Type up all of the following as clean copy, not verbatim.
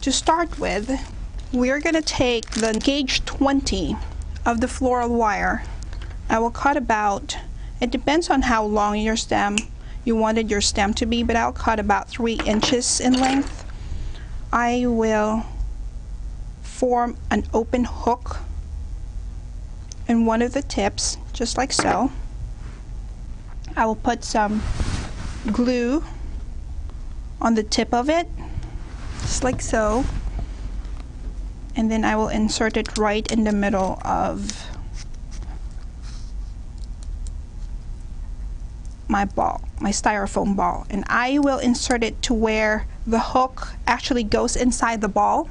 To start with, we're going to take the gauge 20 of the floral wire. I will cut about, it depends on how long you wanted your stem to be, but I'll cut about 3 inches in length. I will form an open hook in one of the tips, just like so. I will put some glue on the tip of it, just like so, and then I will insert it right in the middle of my ball, my styrofoam ball, and I will insert it to where the hook actually goes inside the ball,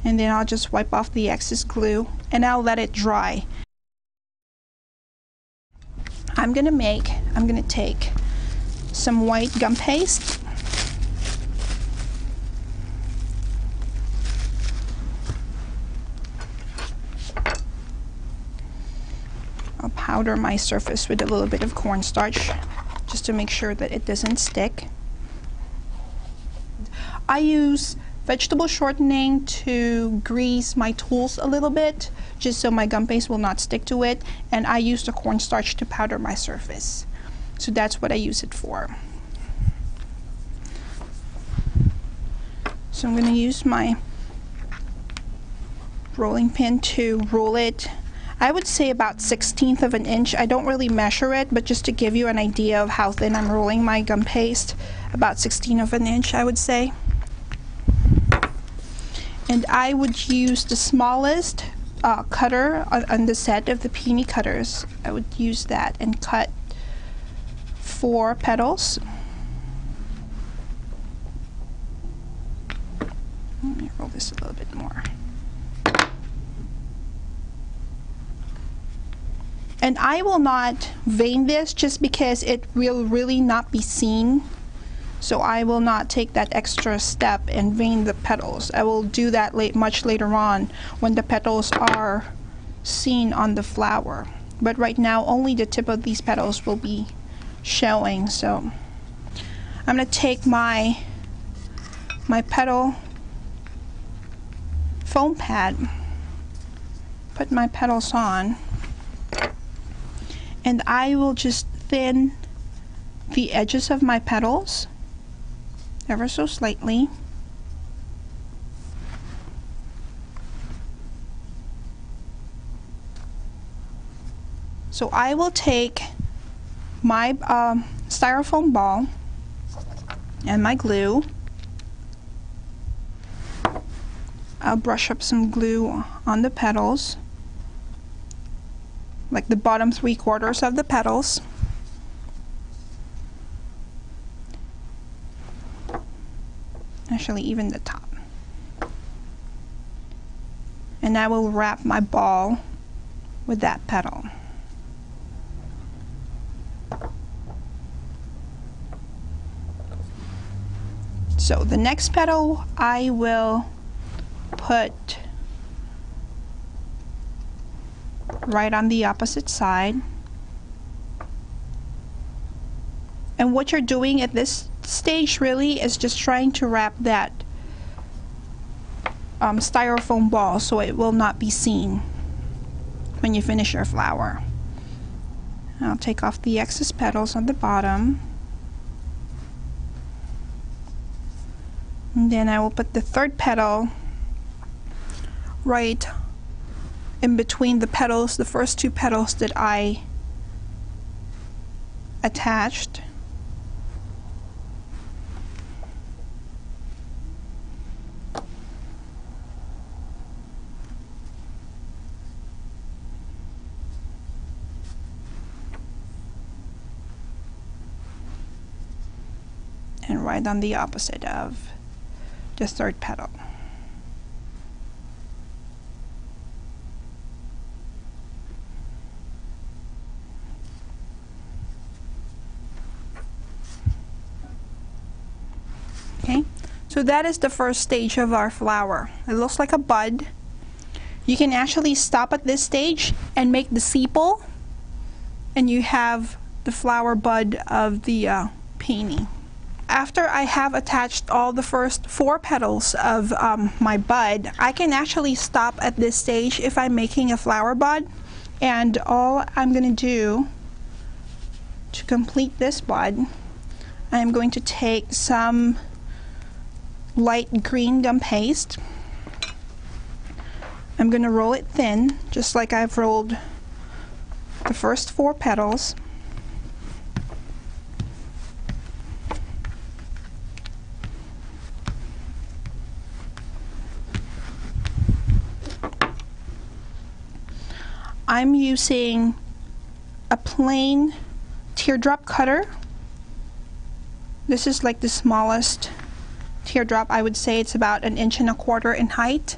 and then I'll just wipe off the excess glue and I'll let it dry. I'm gonna take some white gum paste, I'll powder my surface with a little bit of cornstarch just to make sure that it doesn't stick. I use vegetable shortening to grease my tools a little bit, just so my gum paste will not stick to it, and I use the cornstarch to powder my surface. So that's what I use it for. So I'm going to use my rolling pin to roll it. I would say about 1/16 of an inch. I don't really measure it, but just to give you an idea of how thin I'm rolling my gum paste, about 1/16 of an inch, I would say. And I would use the smallest cutter on the set of the Peony cutters. I would use that and cut 4 petals. Let me roll this a little bit more. And I will not vein this just because it will really not be seen. So I will not take that extra step and vein the petals. I will do that much later on when the petals are seen on the flower. But right now only the tip of these petals will be showing. So I'm going to take my petal foam pad, put my petals on, and I will just thin the edges of my petals ever so slightly. So I will take my styrofoam ball and my glue. I'll brush up some glue on the petals, like the bottom 3/4 of the petals. Actually, even the top. And I will wrap my ball with that petal. So the next petal I will put right on the opposite side. And what you're doing at this stage really is just trying to wrap that styrofoam ball so it will not be seen when you finish your flower. I'll take off the excess petals on the bottom, and then I will put the 3rd petal right in between the petals, the first 2 petals that I attached. And right on the opposite of the 3rd petal. Okay, so that is the first stage of our flower. It looks like a bud. You can actually stop at this stage and make the sepal, and you have the flower bud of the peony. after I have attached all the first 4 petals of my bud, I can actually stop at this stage if I'm making a flower bud. And all I'm going to do to complete this bud, I'm going to take some light green gum paste. I'm going to roll it thin, just like I've rolled the first 4 petals. I'm using a plain teardrop cutter. This is like the smallest teardrop. I would say it's about 1.25 inches in height.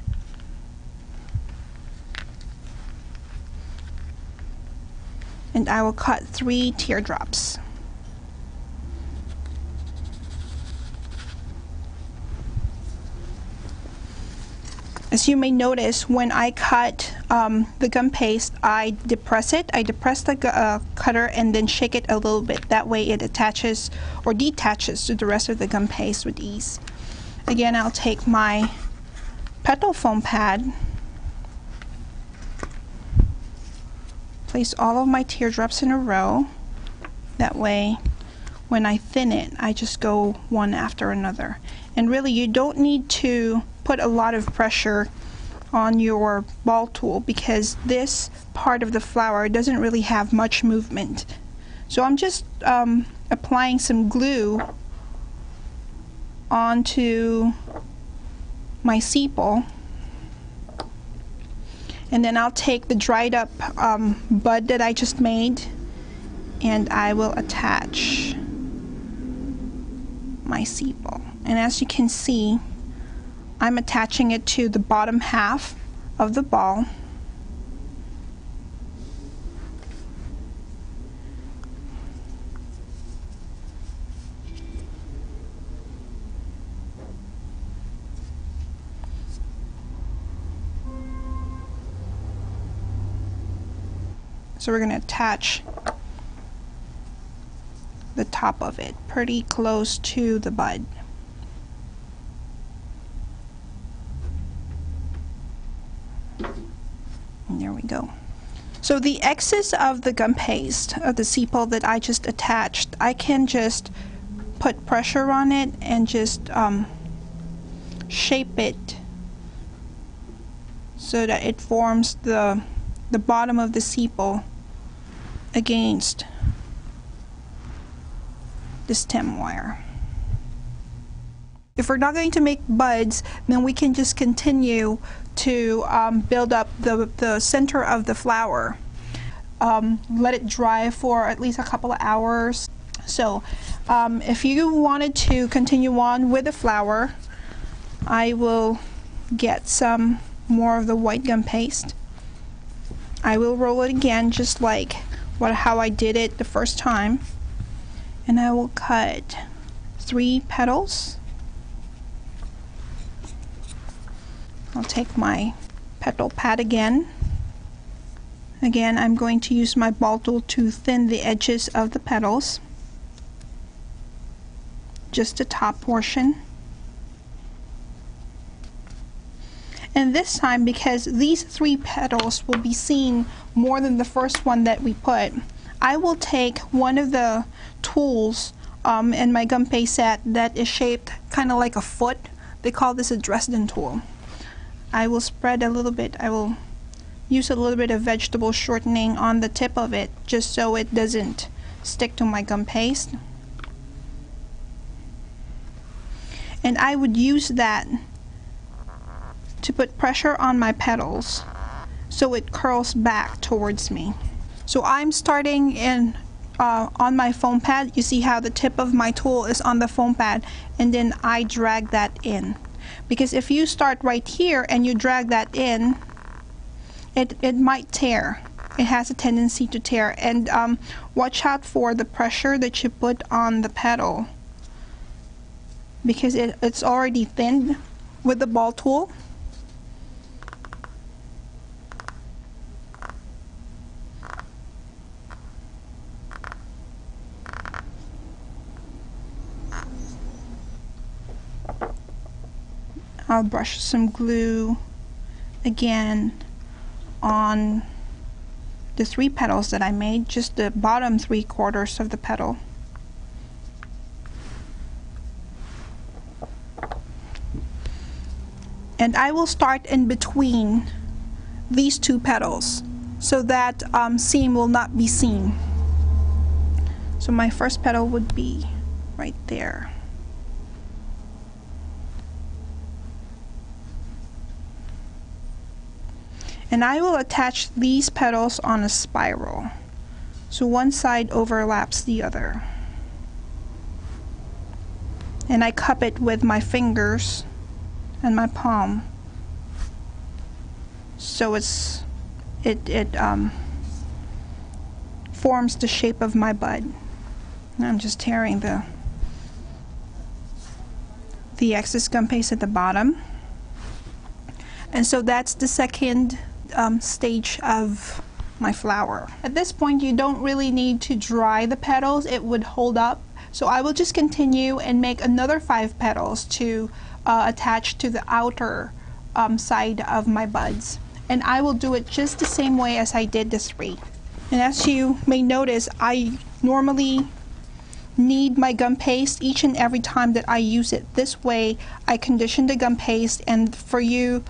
And I will cut 3 teardrops. As you may notice, when I cut the gum paste, I depress it. I depress the cutter and then shake it a little bit. That way it attaches or detaches to the rest of the gum paste with ease. Again, I'll take my petal foam pad, place all of my teardrops in a row. That way, when I thin it, I just go one after another. And really, you don't need to put a lot of pressure on your ball tool because this part of the flower doesn't really have much movement. So I'm just applying some glue onto my sepal, and then I'll take the dried up bud that I just made and I will attach my sepal. And as you can see, I'm attaching it to the bottom half of the ball. So we're going to attach the top of it pretty close to the bud. And there we go. So the excess of the gum paste of the sepal that I just attached, I can just put pressure on it and just shape it so that it forms the bottom of the sepal against the stem wire. If we're not going to make buds, then we can just continue to build up the center of the flower. Let it dry for at least a couple of hours. So if you wanted to continue on with the flower, I will get some more of the white gum paste. I will roll it again just like how I did it the first time, and I will cut 3 petals. I'll take my petal pad again. Again, I'm going to use my ball tool to thin the edges of the petals, just the top portion. And this time, because these 3 petals will be seen more than the first one that we put, I will take one of the tools in my gum paste set that is shaped kind of like a foot. They call this a Dresden tool. I will spread a little bit. I will use a little bit of vegetable shortening on the tip of it just so it doesn't stick to my gum paste. And I would use that to put pressure on my petals so it curls back towards me. So I'm starting in on my foam pad. You see how the tip of my tool is on the foam pad, and then I drag that in. Because if you start right here and you drag that in, it might tear. It has a tendency to tear. And watch out for the pressure that you put on the petal, because it's already thinned with the ball tool. I'll brush some glue again on the 3 petals that I made, just the bottom 3/4 of the petal. And I will start in between these 2 petals so that seam will not be seen. So my first petal would be right there. And I will attach these petals on a spiral, so one side overlaps the other. And I cup it with my fingers and my palm, so it forms the shape of my bud. And I'm just tearing the excess gum paste at the bottom. And so that's the second stage of my flower. At this point, you don't really need to dry the petals, it would hold up. So I will just continue and make another 5 petals to attach to the outer side of my buds. And I will do it just the same way as I did the 3. And as you may notice, I normally knead my gum paste each and every time that I use it. This way I condition the gum paste, and for you,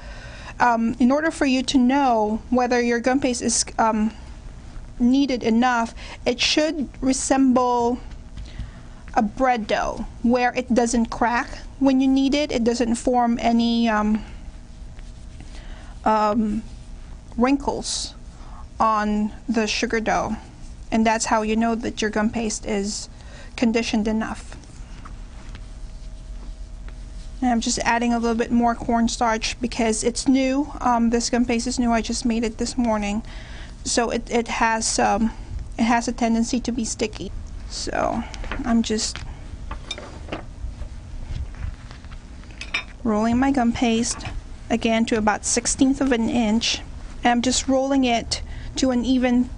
in order for you to know whether your gum paste is kneaded enough, it should resemble a bread dough where it doesn't crack when you knead it. It doesn't form any wrinkles on the sugar dough, and that's how you know that your gum paste is conditioned enough. And I'm just adding a little bit more cornstarch because it's new. This gum paste is new. I just made it this morning, so it has a tendency to be sticky. So I'm just rolling my gum paste again to about 1/16 of an inch, and I'm just rolling it to an even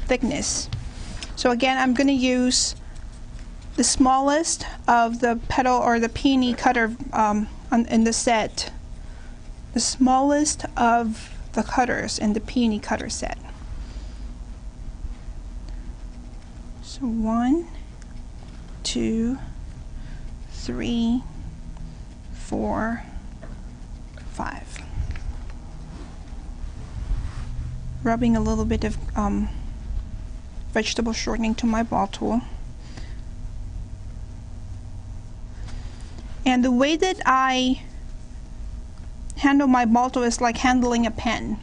thickness. So again, I'm going to use the smallest of the petal or the peony cutter in the set, the smallest of the cutters in the peony cutter set. So 1, 2, 3, 4, 5. Rubbing a little bit of vegetable shortening to my ball tool. And the way that I handle my ball tool is like handling a pen.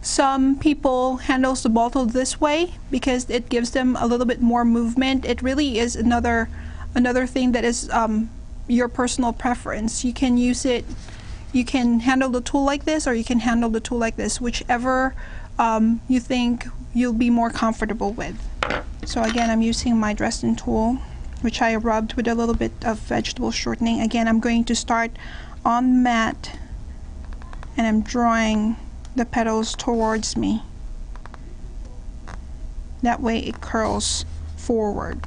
Some people handle the ball tool this way because it gives them a little bit more movement. It really is another thing that is your personal preference. You can use it, you can handle the tool like this, or you can handle the tool like this, whichever you think you'll be more comfortable with. So again, I'm using my Dresden tool, which I rubbed with a little bit of vegetable shortening. Again, I'm going to start on the mat, and I'm drawing the petals towards me. That way it curls forward.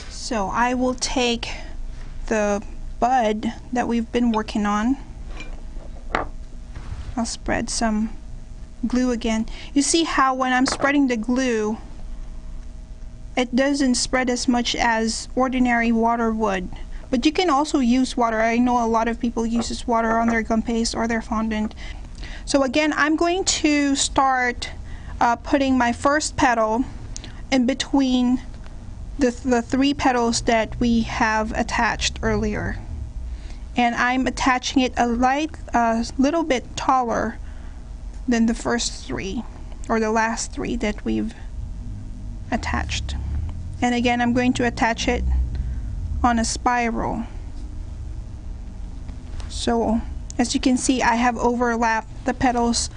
So I will take the bud that we've been working on. I'll spread some glue again. You see how when I'm spreading the glue, it doesn't spread as much as ordinary water would. But you can also use water. I know a lot of people use water on their gum paste or their fondant. So again, I'm going to start putting my first petal in between the 3 petals that we have attached earlier. And I'm attaching it a little bit taller than the first 3, or the last 3 that we've attached. And again, I'm going to attach it on a spiral. So as you can see, I have overlapped the petals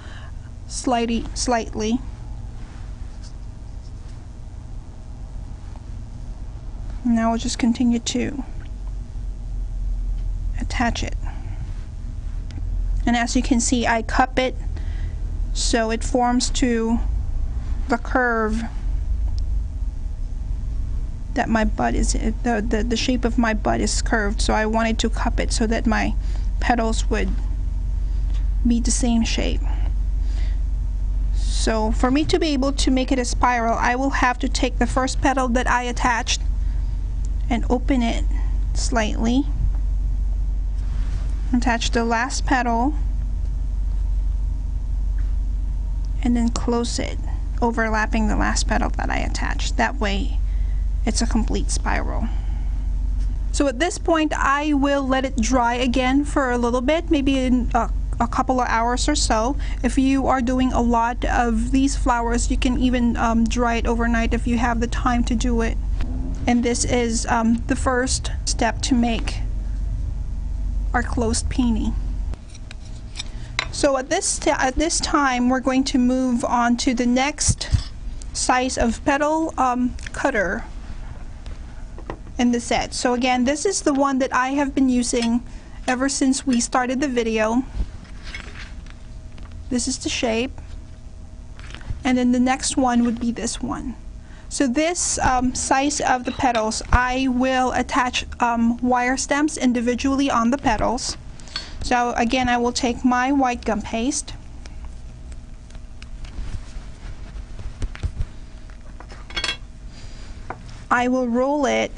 slightly. Now we'll just continue to attach it. And as you can see, I cup it so it forms to the curve that my bud is, the shape of my bud is curved, so I wanted to cup it so that my petals would be the same shape. So for me to be able to make it a spiral, I will have to take the first petal that I attached and open it slightly, attach the last petal, and then close it, overlapping the last petal that I attached. That way it's a complete spiral. So at this point I will let it dry again for a little bit, maybe in a couple of hours or so. If you are doing a lot of these flowers, you can even dry it overnight if you have the time to do it. And this is the first step to make our closed peony. So at this time we're going to move on to the next size of petal cutter in the set. So again, this is the one that I have been using ever since we started the video. This is the shape, and then the next one would be this one. So this size of the petals, I will attach wire stems individually on the petals. So again, I will take my white gum paste, I will roll it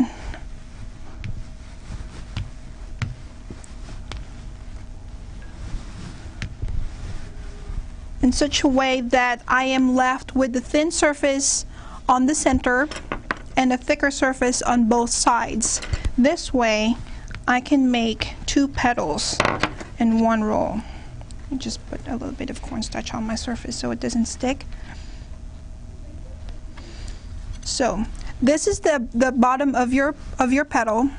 in such a way that I am left with the thin surface on the center and a thicker surface on both sides. This way I can make 2 petals in one roll. I just put a little bit of cornstarch on my surface so it doesn't stick. So this is the bottom of your petal,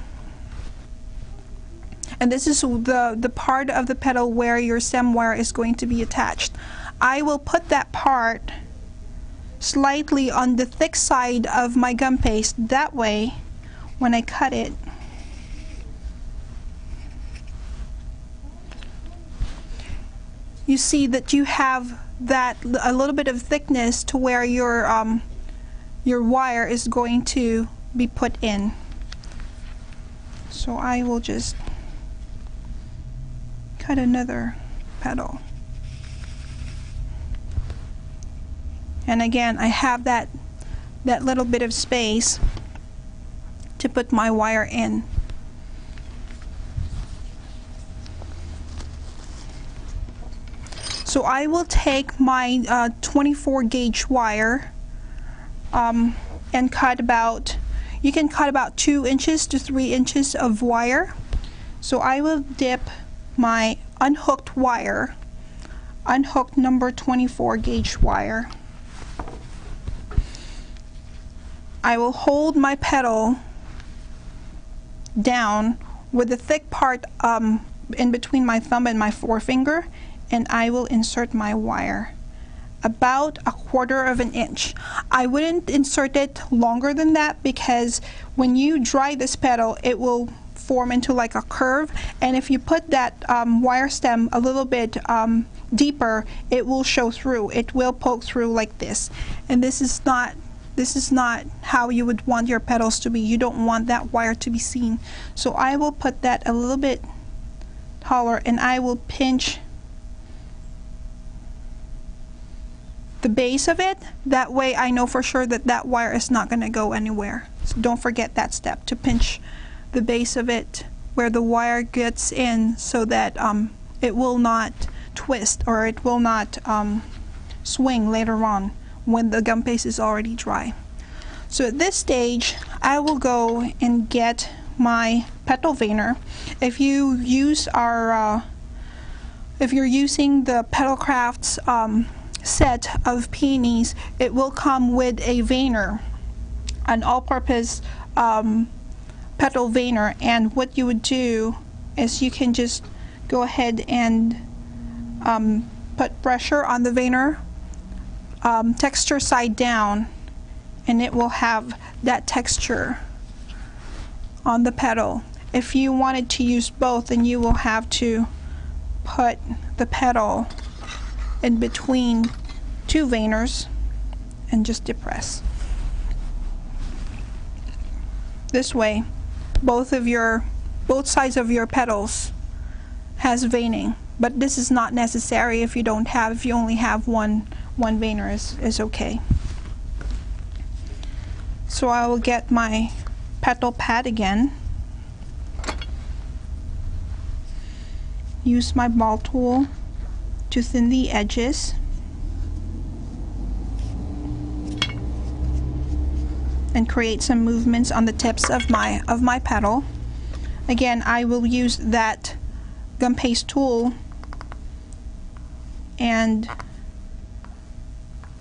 and this is the part of the petal where your stem wire is going to be attached. I will put that part slightly on the thick side of my gum paste. That way when I cut it, you see that you have that a little bit of thickness to where your wire is going to be put in. So I will just cut another petal. And again, I have that little bit of space to put my wire in. So I will take my 24 gauge wire and cut about, you can cut about 2 inches to 3 inches of wire. So I will dip my unhooked wire, unhooked number 24 gauge wire. I will hold my petal down with the thick part in between my thumb and my forefinger, and I will insert my wire about 1/4 of an inch. I wouldn't insert it longer than that because when you dry this petal it will form into like a curve, and if you put that wire stem a little bit deeper, it will show through. It will poke through like this, and this is not how you would want your petals to be. You don't want that wire to be seen. So I will put that a little bit taller, and I will pinch the base of it. That way I know for sure that that wire is not going to go anywhere. So don't forget that step, to pinch the base of it where the wire gets in, so that it will not twist or it will not swing later on when the gum paste is already dry. So at this stage I will go and get my petal veiner. If you use our if you're using the Petal Crafts set of peonies, it will come with a veiner, an all-purpose petal veiner, and what you would do is you can just go ahead and put pressure on the veiner, texture side down, and it will have that texture on the petal. If you wanted to use both, then you will have to put the petal in between 2 veiners and just depress. This way, both sides of your petals has veining, but this is not necessary if you only have one veiner is okay. So I will get my petal pad again, use my ball tool to thin the edges, and create some movements on the tips of my petal. Again, I will use that gum paste tool and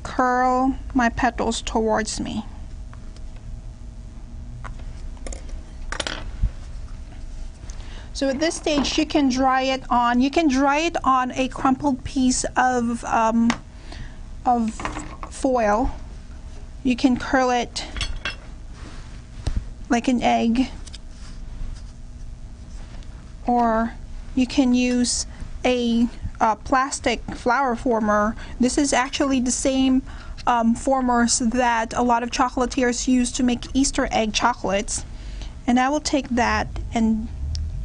curl my petals towards me. So at this stage, you can dry it on. You can dry it on a crumpled piece of foil. You can curl it like an egg, or you can use a plastic flower former. This is actually the same formers that a lot of chocolatiers use to make Easter egg chocolates. And I will take that and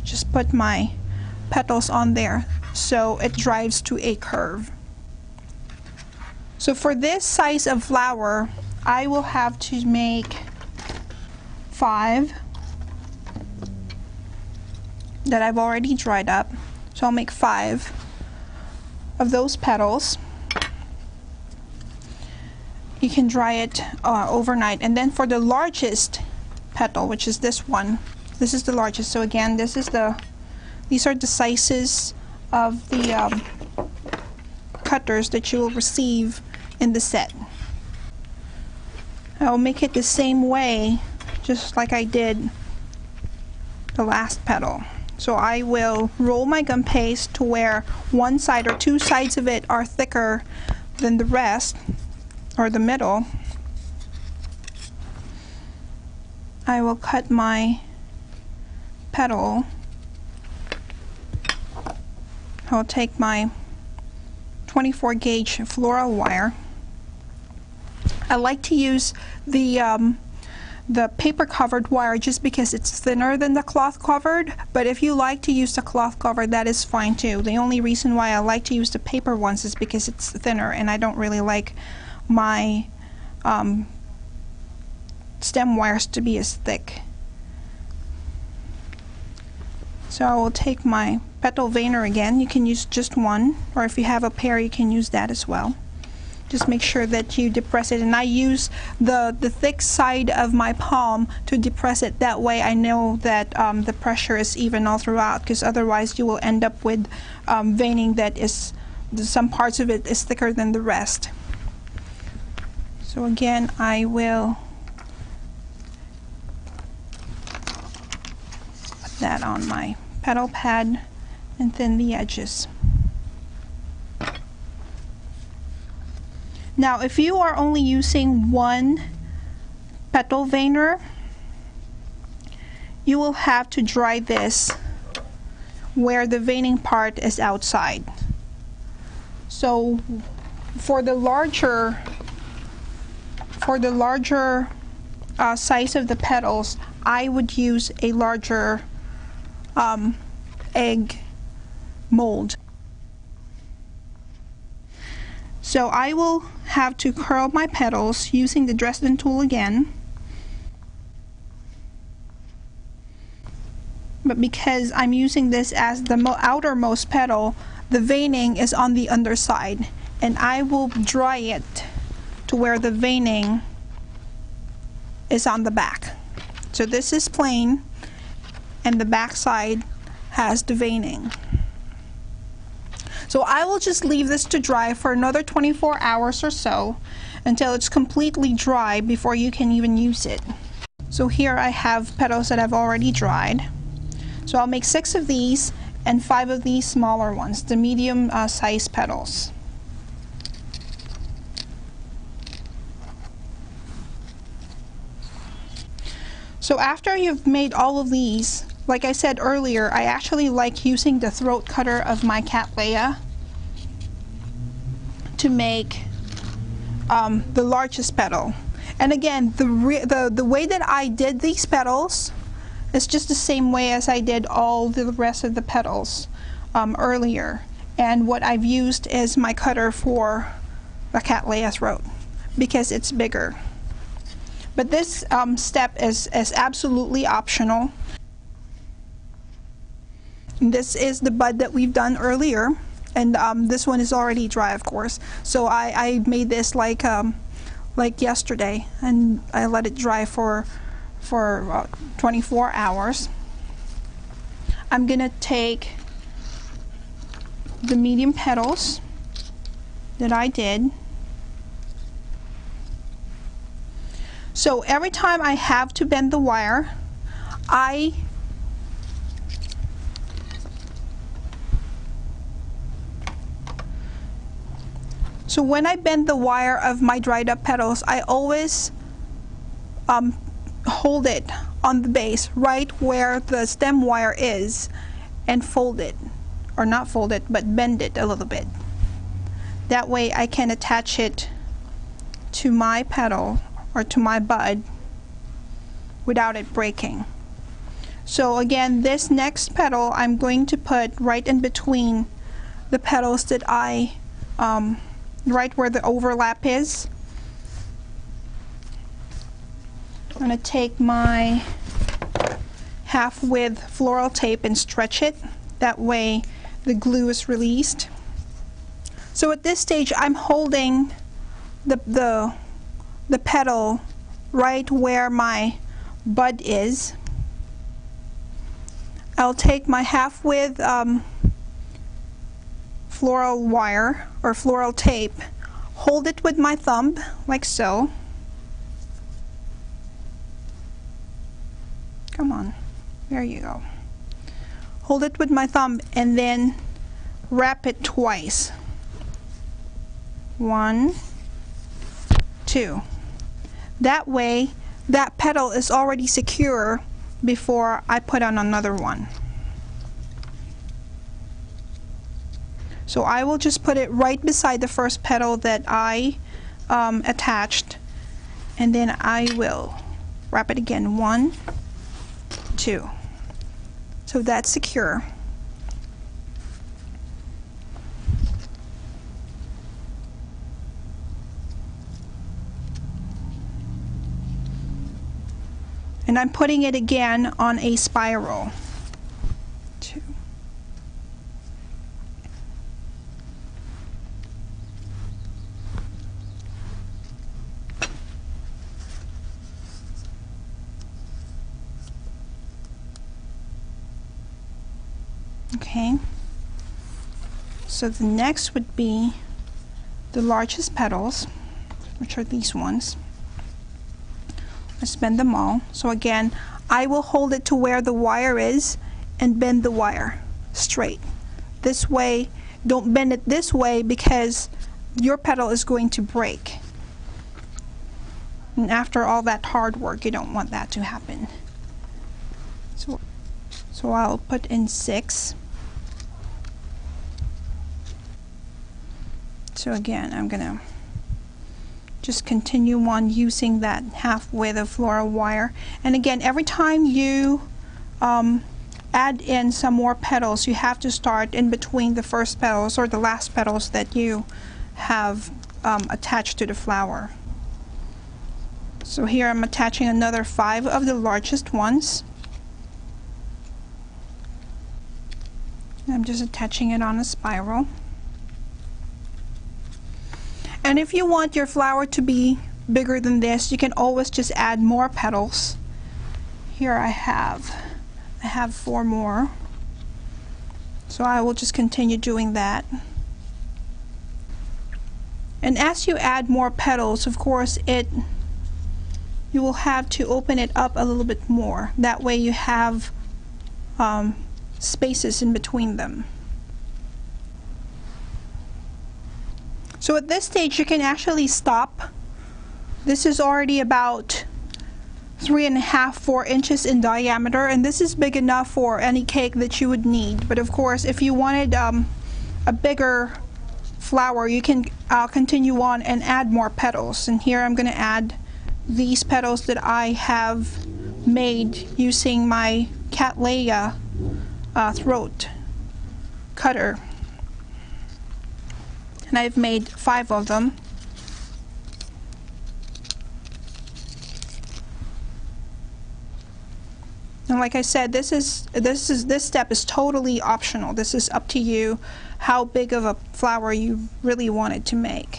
just put my petals on there so it drives to a curve. So for this size of flower, I will have to make 5 that I've already dried up. So I'll make 5 of those petals. You can dry it overnight. And then for the largest petal, which is this one, this is the largest. So again, these are the sizes of the cutters that you will receive in the set. I will make it the same way, just like I did the last petal. So I will roll my gum paste to where one side or two sides of it are thicker than the rest, or the middle. I will cut my petal. I'll take my 24 gauge floral wire. I like to use the paper covered wire just because it's thinner than the cloth covered, but if you like to use the cloth covered, that is fine too. The only reason why I like to use the paper ones is because it's thinner, and I don't really like my stem wires to be as thick. So I will take my petal veiner again. You can use just one, or if you have a pair, you can use that as well. Just make sure that you depress it, and I use the thick side of my palm to depress it. That way I know that the pressure is even all throughout, because otherwise you will end up with veining that is, some parts of it is thicker than the rest. So again, I will put that on my petal pad and thin the edges. Now, if you are only using one petal veiner, you will have to dry this where the veining part is outside. So for the larger size of the petals, I would use a larger egg mold. So I will have to curl my petals using the Dresden tool again. But because I'm using this as the outermost petal, the veining is on the underside, and I will dry it to where the veining is on the back. So this is plain, and the back side has the veining. So I will just leave this to dry for another 24 hours or so until it's completely dry before you can even use it. So here I have petals that I've already dried. So I'll make 6 of these and 5 of these smaller ones, the medium size petals. So after you've made all of these, like I said earlier, I actually like using the throat cutter of my Cattleya to make the largest petal. And again, the way that I did these petals is just the same way as I did all the rest of the petals earlier. And what I've used is my cutter for the cattleya throat because it's bigger. But this step is absolutely optional. And this is the bud that we've done earlier, and this one is already dry, of course. So I made this like yesterday, and I let it dry for 24 hours. I'm gonna take the medium petals that I did. So every time I have to bend the wire, so when I bend the wire of my dried up petals, I always hold it on the base right where the stem wire is and fold it, or not fold it, but bend it a little bit. That way I can attach it to my petal or to my bud without it breaking. So again, this next petal I'm going to put right in between the petals that I right where the overlap is. I'm going to take my half width floral tape and stretch it. That way the glue is released. So at this stage I'm holding the petal right where my bud is. I'll take my half width floral wire or floral tape, hold it with my thumb like so. Come on, there you go. Hold it with my thumb and then wrap it twice. 1, 2. That way that petal is already secure before I put on another one. So I will just put it right beside the first petal that I attached, and then I will wrap it again. 1, 2. So that's secure. And I'm putting it again on a spiral. 2. Okay, so the next would be the largest petals, which are these ones. Let's bend them all. So again, I will hold it to where the wire is and bend the wire straight. This way, don't bend it this way because your petal is going to break. And after all that hard work, you don't want that to happen. So I'll put in 6. So again, I'm gonna just continue on using that half width of floral wire. And again, every time you add in some more petals, you have to start in between the first petals or the last petals that you have attached to the flower. So here I'm attaching another 5 of the largest ones. I'm just attaching it on a spiral. And if you want your flower to be bigger than this, you can always just add more petals. Here I have 4 more. So I will just continue doing that. And as you add more petals, of course, you will have to open it up a little bit more. That way you have spaces in between them. So at this stage you can actually stop. This is already about 3.5 to 4 inches in diameter, and this is big enough for any cake that you would need. But of course, if you wanted a bigger flower, you can continue on and add more petals. And here I'm going to add these petals that I have made using my Cattleya throat cutter, and I've made 5 of them. And like I said, this step is totally optional. This is up to you how big of a flower you really wanted to make.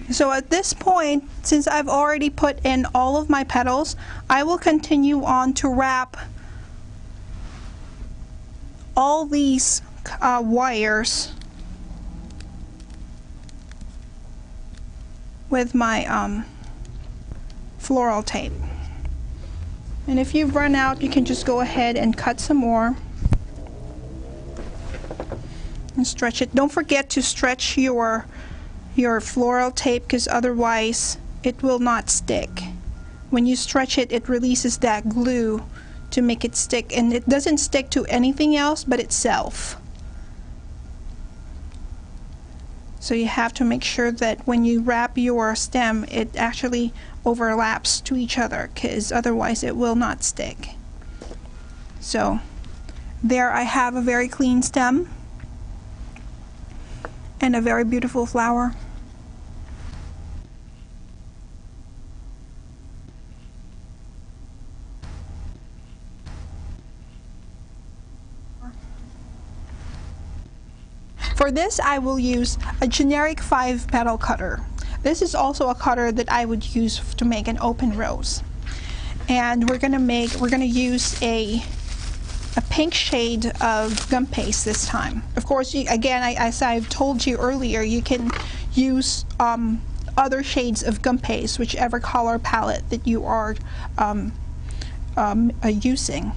So at this point, since I've already put in all of my petals, I will continue on to wrap all these wires with my floral tape. And if you've run out, you can just go ahead and cut some more and stretch it. Don't forget to stretch your floral tape, because otherwise it will not stick. When you stretch it, it releases that glue to make it stick, and it doesn't stick to anything else but itself. So you have to make sure that when you wrap your stem, it actually overlaps to each other, because otherwise it will not stick. So there I have a very clean stem and a very beautiful flower. For this, I will use a generic 5-petal cutter. This is also a cutter that I would use to make an open rose. And we're gonna use a pink shade of gum paste this time. Of course, again, as I've told you earlier, you can use other shades of gum paste, whichever color palette that you are using.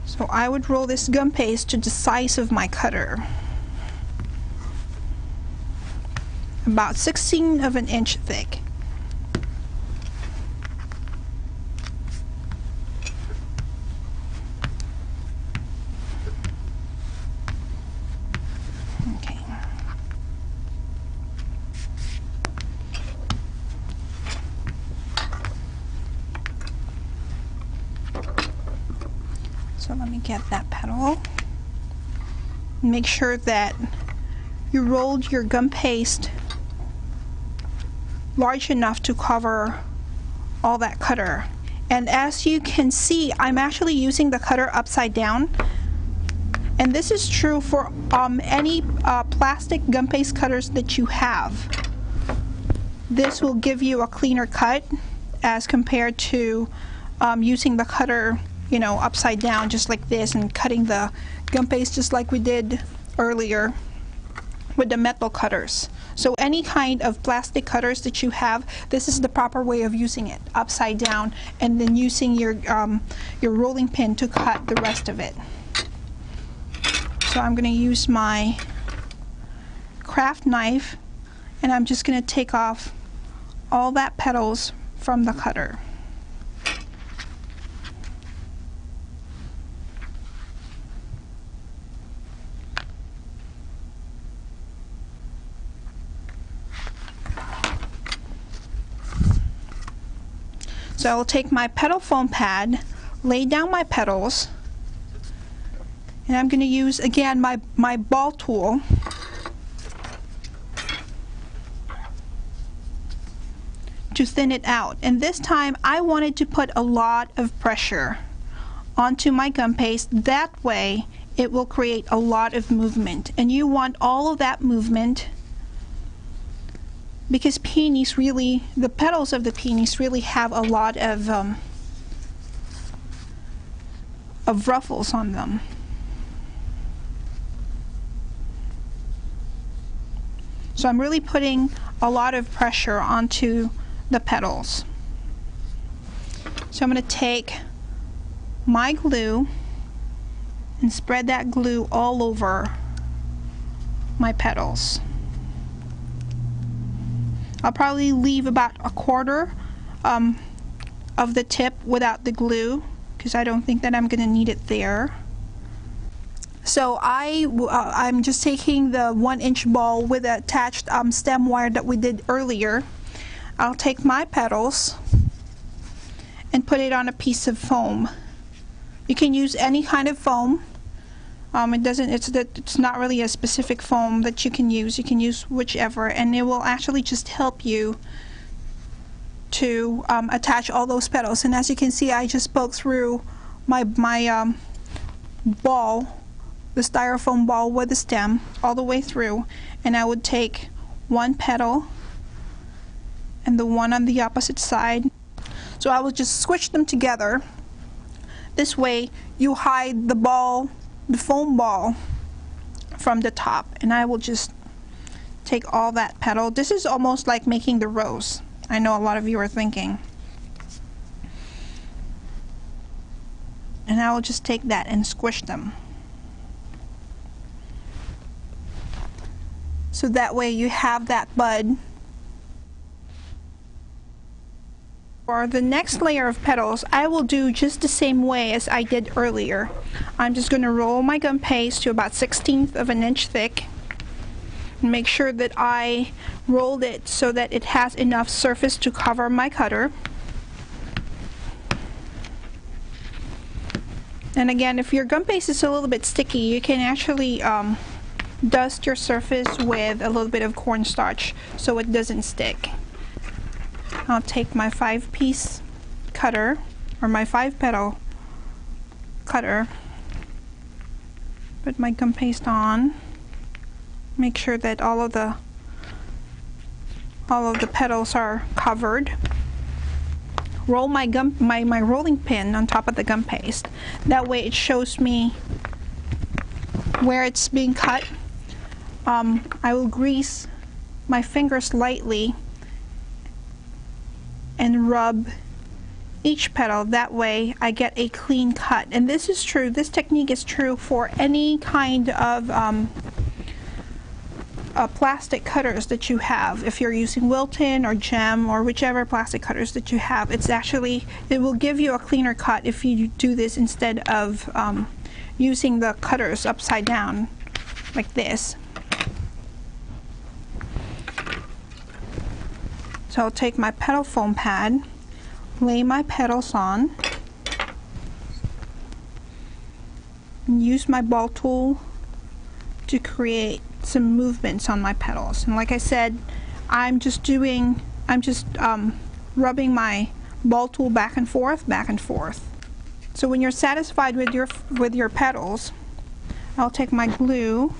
So I would roll this gum paste to the size of my cutter, about 1/16 of an inch thick. Okay. So let me get that petal. Make sure that you rolled your gum paste large enough to cover all that cutter. And as you can see, I'm actually using the cutter upside down. And this is true for any plastic gum paste cutters that you have. This will give you a cleaner cut as compared to using the cutter, you know, upside down just like this and cutting the gum paste just like we did earlier with the metal cutters. So any kind of plastic cutters that you have, this is the proper way of using it, upside down, and then using your rolling pin to cut the rest of it. So I'm going to use my craft knife, and I'm just going to take off all that petals from the cutter. So I will take my petal foam pad, lay down my petals, and I'm going to use again my ball tool to thin it out. And this time I wanted to put a lot of pressure onto my gum paste. That way it will create a lot of movement, and you want all of that movement because peonies really, the petals of the peonies really have a lot of ruffles on them. So I'm really putting a lot of pressure onto the petals. So I'm going to take my glue, and spread that glue all over my petals. I'll probably leave about a quarter of the tip without the glue because I don't think that I'm going to need it there. So I'm just taking the 1-inch ball with the attached stem wire that we did earlier. I'll take my petals and put it on a piece of foam. You can use any kind of foam. It's not really a specific foam that you can use. You can use whichever, and it will actually just help you to attach all those petals. And as you can see, I just poked through my ball, the styrofoam ball with the stem all the way through, and I would take one petal and the one on the opposite side. So I will just squish them together. This way you hide the ball, the foam ball, from the top, and I will just take all that petal. This is almost like making the rose. I know a lot of you are thinking. And I will just take that and squish them. So that way you have that bud. For the next layer of petals, I will do just the same way as I did earlier. I'm just going to roll my gum paste to about 1/16 of an inch thick. And make sure that I rolled it so that it has enough surface to cover my cutter. And again, if your gum paste is a little bit sticky, you can actually dust your surface with a little bit of cornstarch so it doesn't stick. I'll take my 5-piece cutter, or my 5-petal cutter, put my gum paste on, make sure that all of the petals are covered. Roll my rolling pin on top of the gum paste. That way it shows me where it's being cut. I will grease my fingers lightly and rub each petal. That way I get a clean cut. And this is true, this technique is true for any kind of plastic cutters that you have. If you're using Wilton or Gem or whichever plastic cutters that you have, it will give you a cleaner cut if you do this instead of using the cutters upside down like this. So I'll take my petal foam pad, lay my petals on, and use my ball tool to create some movements on my petals. And like I said, I'm just rubbing my ball tool back and forth, back and forth. So when you're satisfied with your petals, I'll take my glue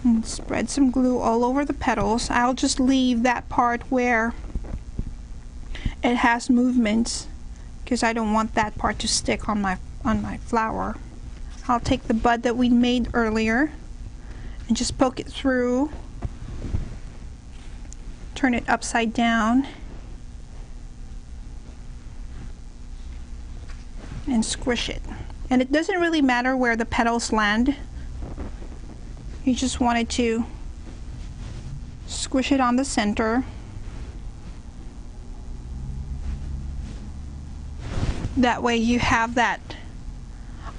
and spread some glue all over the petals. I'll just leave that part where it has movements because I don't want that part to stick on my flower. I'll take the bud that we made earlier and just poke it through, turn it upside down, and squish it. And it doesn't really matter where the petals land. You just wanted to squish it on the center. That way you have that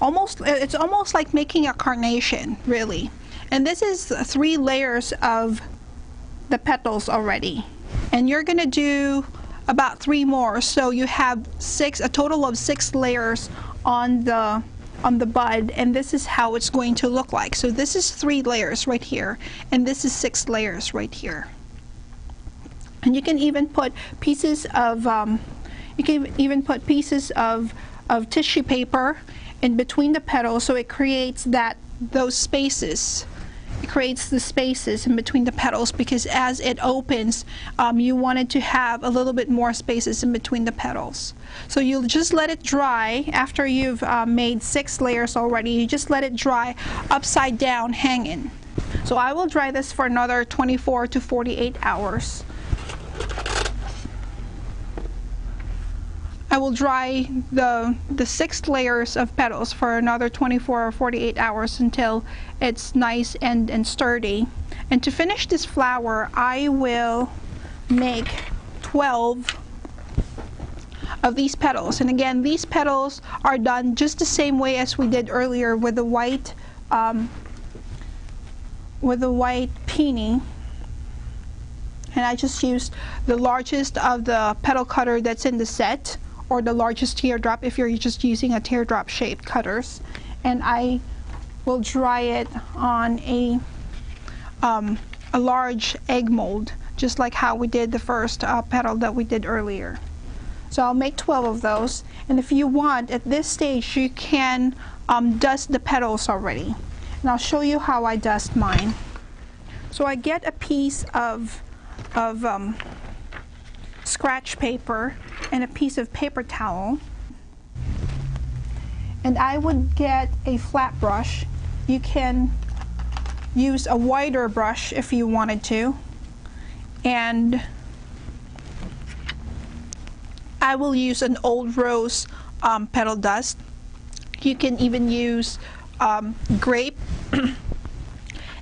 it's almost like making a carnation, really. And this is 3 layers of the petals already. And you're gonna do about 3 more, so you have a total of 6 layers on the bud, and this is how it's going to look like. So this is 3 layers right here, and this is 6 layers right here. And you can even put pieces of tissue paper in between the petals, so it creates those spaces. It creates the spaces in between the petals because as it opens, you wanted to have a little bit more spaces in between the petals. So you'll just let it dry after you've made 6 layers already. You just let it dry upside down, hanging. So I will dry this for another 24 to 48 hours. I will dry the 6 layers of petals for another 24 or 48 hours until it's nice and sturdy. And to finish this flower, I will make 12 of these petals. And again, these petals are done just the same way as we did earlier with the white peony. And I just used the largest of the petal cutter that's in the set, or the largest teardrop if you're just using a teardrop shaped cutters. And I will dry it on a large egg mold, just like how we did the first petal that we did earlier. So I'll make 12 of those, and if you want, at this stage you can dust the petals already. And I'll show you how I dust mine. So I get a piece of scratch paper and a piece of paper towel, and I would get a flat brush. You can use a wider brush if you wanted to, and I will use an old rose petal dust. You can even use grape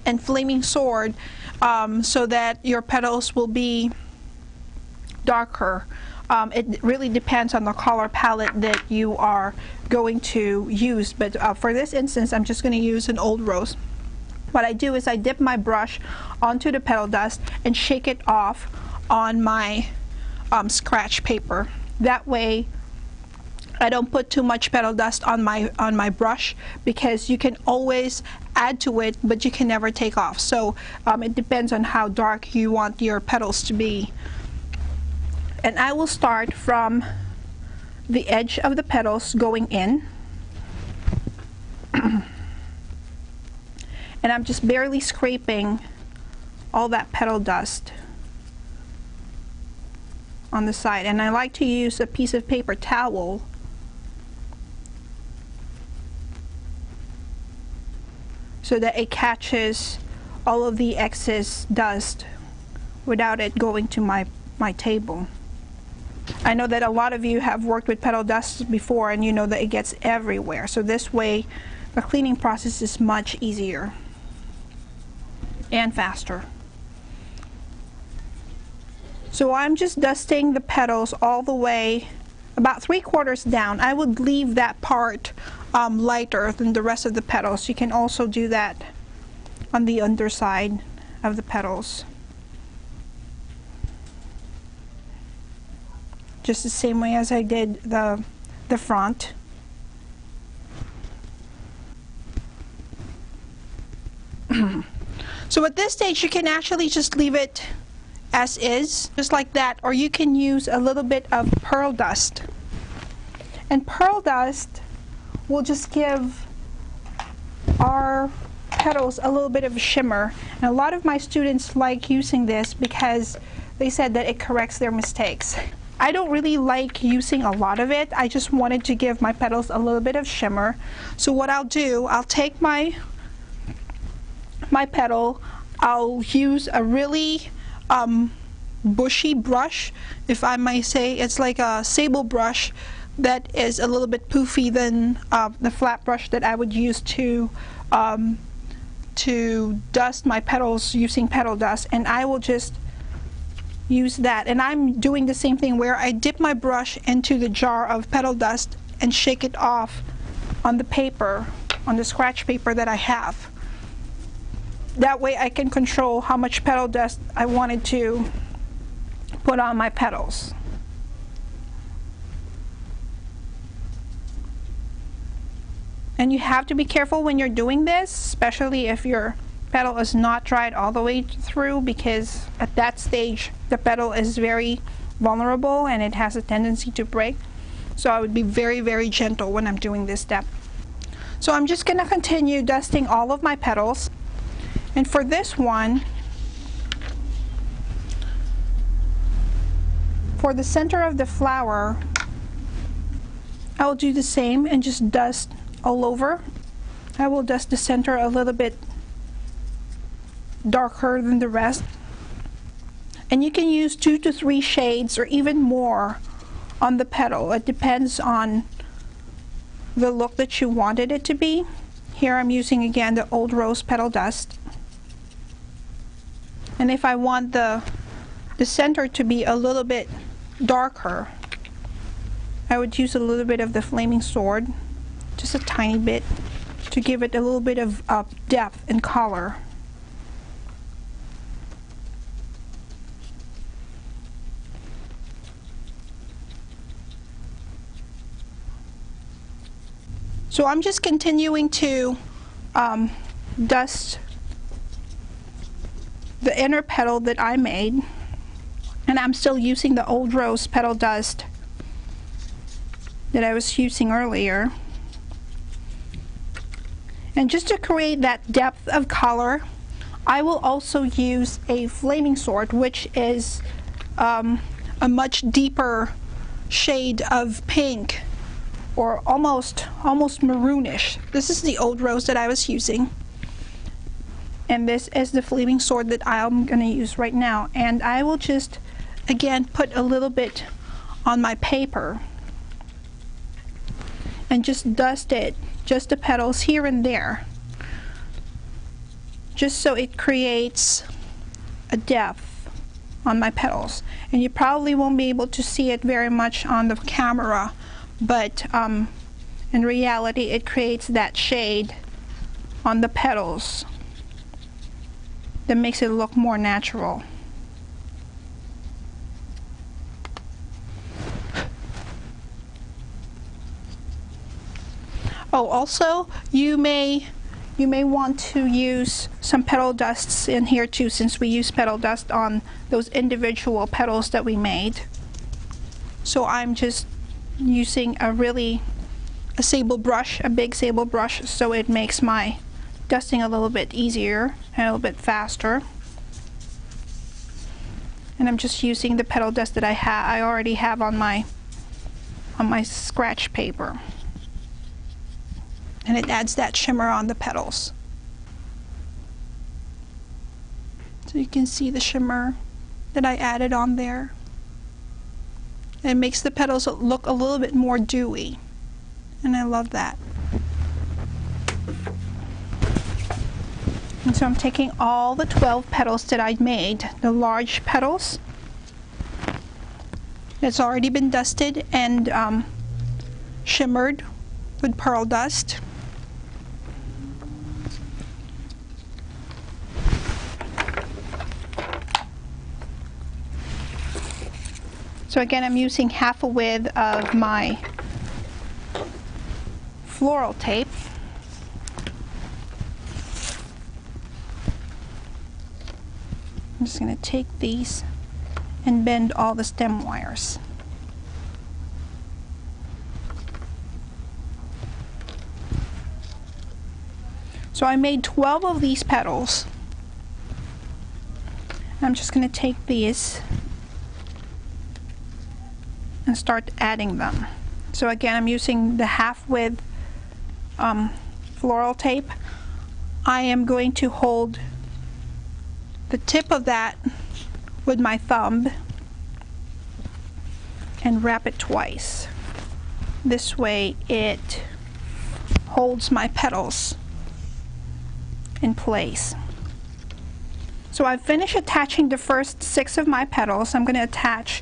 and flaming sword so that your petals will be darker. It really depends on the color palette that you are going to use, but for this instance I'm just going to use an old rose. What I do is I dip my brush onto the petal dust and shake it off on my scratch paper. That way I don't put too much petal dust on my brush, because you can always add to it but you can never take off. So it depends on how dark you want your petals to be. And I will start from the edge of the petals going in. And I'm just barely scraping all that petal dust on the side. And I like to use a piece of paper towel so that it catches all of the excess dust without it going to my table. I know that a lot of you have worked with petal dust before, and you know that it gets everywhere. So this way the cleaning process is much easier and faster. So I'm just dusting the petals all the way about 3/4 down. I would leave that part lighter than the rest of the petals. You can also do that on the underside of the petals, just the same way as I did the front. So at this stage you can actually just leave it as is, just like that, or you can use a little bit of pearl dust. And pearl dust will just give our petals a little bit of a shimmer. And a lot of my students like using this because they said that it corrects their mistakes. I don't really like using a lot of it. I just wanted to give my petals a little bit of shimmer. So what I'll do, I'll take my petal, I'll use a really bushy brush, if I may say. It's like a sable brush that is a little bit poofy than the flat brush that I would use to dust my petals using petal dust. And I will just use that, and I'm doing the same thing where I dip my brush into the jar of petal dust and shake it off on the paper, on the scratch paper that I have. That way I can control how much petal dust I wanted to put on my petals. And you have to be careful when you're doing this, especially if your petal is not dried all the way through, because at that stage the petal is very vulnerable and it has a tendency to break. So I would be very, very gentle when I'm doing this step. So I'm just going to continue dusting all of my petals. And for this one, for the center of the flower, I will do the same and just dust all over. I will dust the center a little bit darker than the rest. And you can use 2 to 3 shades or even more on the petal. It depends on the look that you wanted it to be. Here I'm using again the Old Rose Petal Dust. And if I want the center to be a little bit darker, I would use a little bit of the Flaming Sword, just a tiny bit, to give it a little bit of depth and color. So I'm just continuing to dust the inner petal that I made, and I'm still using the Old Rose Petal Dust that I was using earlier. And just to create that depth of color, I will also use a Flaming Sword, which is a much deeper shade of pink, or almost maroonish. This is the Old Rose that I was using, and this is the Flaming Sword that I'm going to use right now. And I will just again put a little bit on my paper and just dust it, just the petals here and there, just so it creates a depth on my petals. And you probably won't be able to see it very much on the camera, but in reality it creates that shade on the petals that makes it look more natural. Oh, also you may want to use some petal dusts in here too, since we use petal dust on those individual petals that we made. So I'm just using a sable brush, a big sable brush, so it makes my dusting a little bit easier and a little bit faster. And I'm just using the petal dust that I already have on my scratch paper, and it adds that shimmer on the petals. So you can see the shimmer that I added on there. It makes the petals look a little bit more dewy, and I love that. And so I'm taking all the 12 petals that I made, the large petals that's already been dusted and shimmered with pearl dust. So again, I'm using half a width of my floral tape. I'm just going to take these and bend all the stem wires. So I made 12 of these petals. I'm just going to take these and start adding them. So again, I'm using the half width floral tape. I am going to hold the tip of that with my thumb and wrap it twice. This way it holds my petals in place. So I've finished attaching the first 6 of my petals. I'm going to attach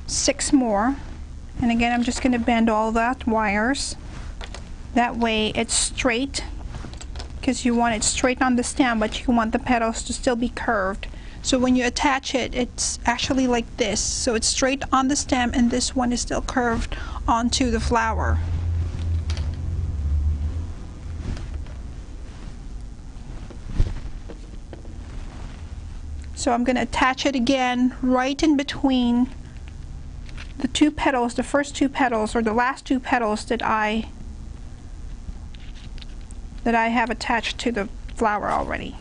6 more, and again I'm just going to bend all that wires. That way it's straight, because you want it straight on the stem, but you want the petals to still be curved. So when you attach it, it's actually like this. So it's straight on the stem, and this one is still curved onto the flower. So I'm going to attach it again right in between the 2 petals, the first 2 petals, or the last 2 petals that I have attached to the flower already.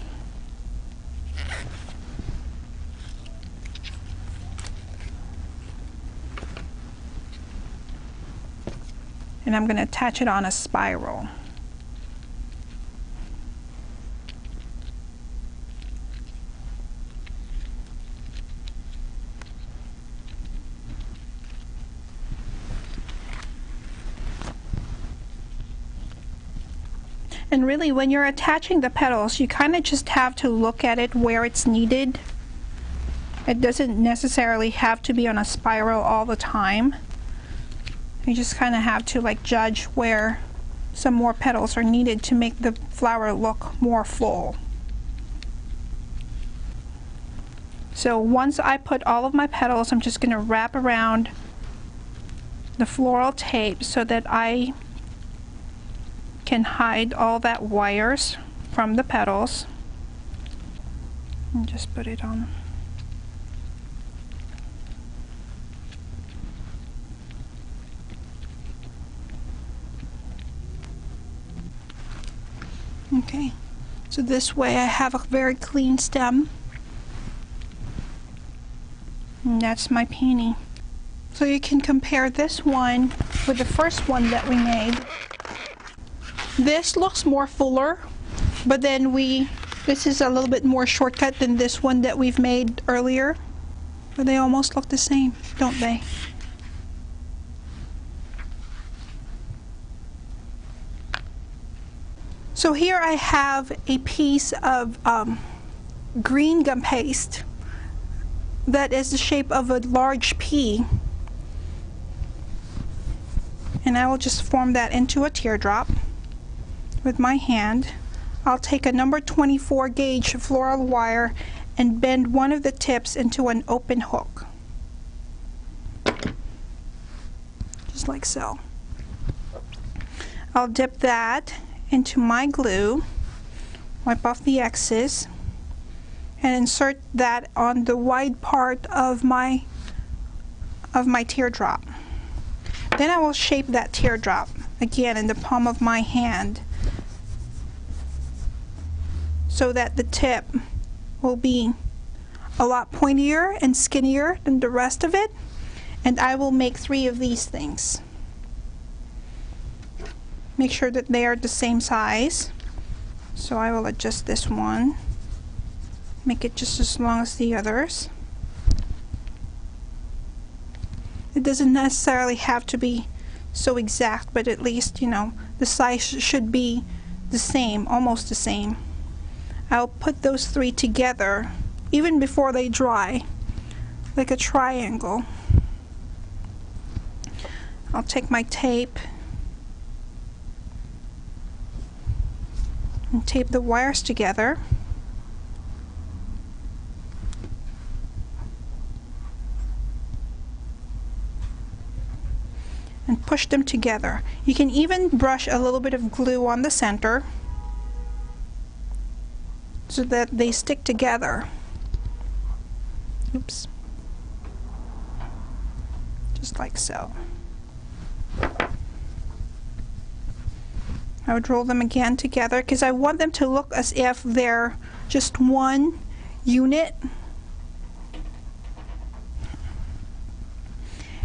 And I'm going to attach it on a spiral. And really, when you're attaching the petals, you kind of just have to look at it where it's needed. It doesn't necessarily have to be on a spiral all the time. You just kind of have to like judge where some more petals are needed to make the flower look more full. So once I put all of my petals, I'm just going to wrap around the floral tape so that I can hide all that wires from the petals. And just put it on. Okay, so this way I have a very clean stem. And that's my peony. So you can compare this one with the first one that we made. This looks more fuller, but then this is a little bit more shortcut than this one that we've made earlier. But they almost look the same, don't they? So here I have a piece of green gum paste that is the shape of a large pea. And I will just form that into a teardrop with my hand. I'll take a number 24 gauge floral wire and bend one of the tips into an open hook. Just like so. I'll dip that into my glue, wipe off the excess, and insert that on the wide part of my teardrop. Then I will shape that teardrop again in the palm of my hand so that the tip will be a lot pointier and skinnier than the rest of it, and I will make 3 of these things. Make sure that they are the same size. So I will adjust this one, make it just as long as the others. It doesn't necessarily have to be so exact, but at least, you know, the size should be the same, almost the same. I'll put those 3 together even before they dry, like a triangle. I'll take my tape and tape the wires together. And push them together. You can even brush a little bit of glue on the center so that they stick together. Oops. Just like so. I would roll them again together because I want them to look as if they're just one unit.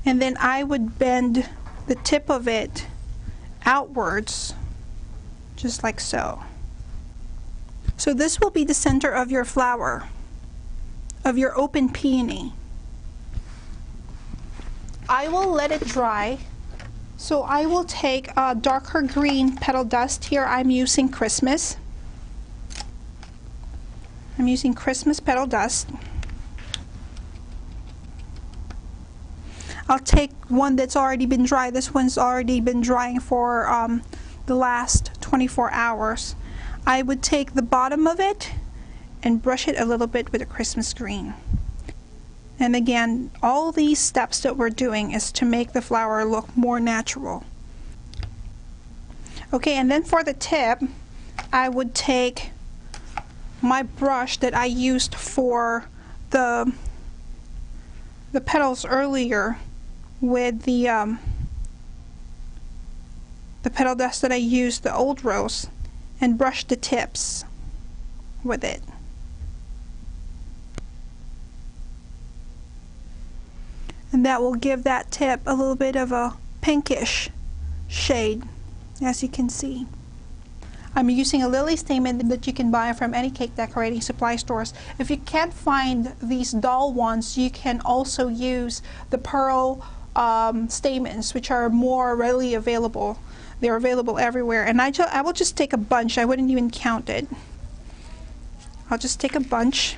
And then I would bend the tip of it outwards, just like so. So this will be the center of your flower, of your open peony. I will let it dry. So I will take a darker green petal dust. Here I'm using Christmas. I'm using Christmas petal dust. I'll take one that's already been dry. This one's already been drying for the last 24 hours. I would take the bottom of it and brush it a little bit with a Christmas green. And again, all these steps that we're doing is to make the flower look more natural. Okay, and then for the tip, I would take my brush that I used for the petals earlier with the petal dust that I used, the old rose, and brush the tips with it. And that will give that tip a little bit of a pinkish shade, as you can see. I'm using a lily stamen that you can buy from any cake decorating supply stores. If you can't find these doll ones, you can also use the pearl stamens, which are more readily available. They're available everywhere, and I will just take a bunch. I wouldn't even count it. I'll just take a bunch.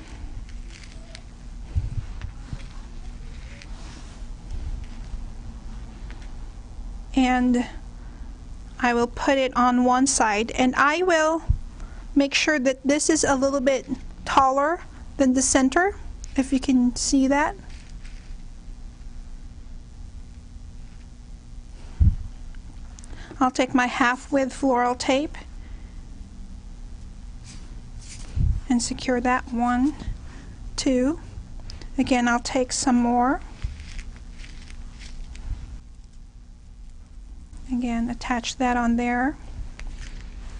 And I will put it on one side, and I will make sure that this is a little bit taller than the center, if you can see that. I'll take my half-width floral tape and secure that. 1, 2. Again, I'll take some more. Again, attach that on there.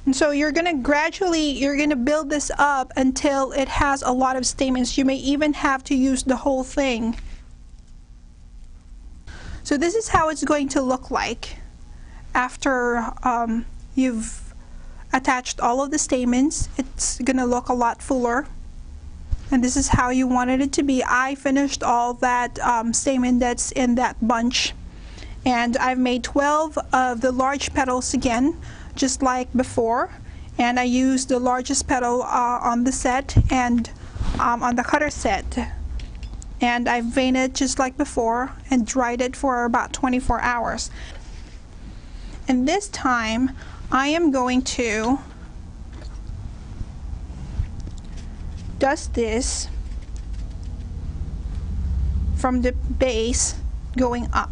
And so you're going to build this up until it has a lot of stamens. You may even have to use the whole thing. So this is how it's going to look like after you've attached all of the stamens. It's going to look a lot fuller. And this is how you wanted it to be. I finished all that stamen that's in that bunch. And I've made 12 of the large petals again, just like before. And I used the largest petal on the set and on the cutter set. And I veined it just like before and dried it for about 24 hours. And this time I am going to dust this from the base going up.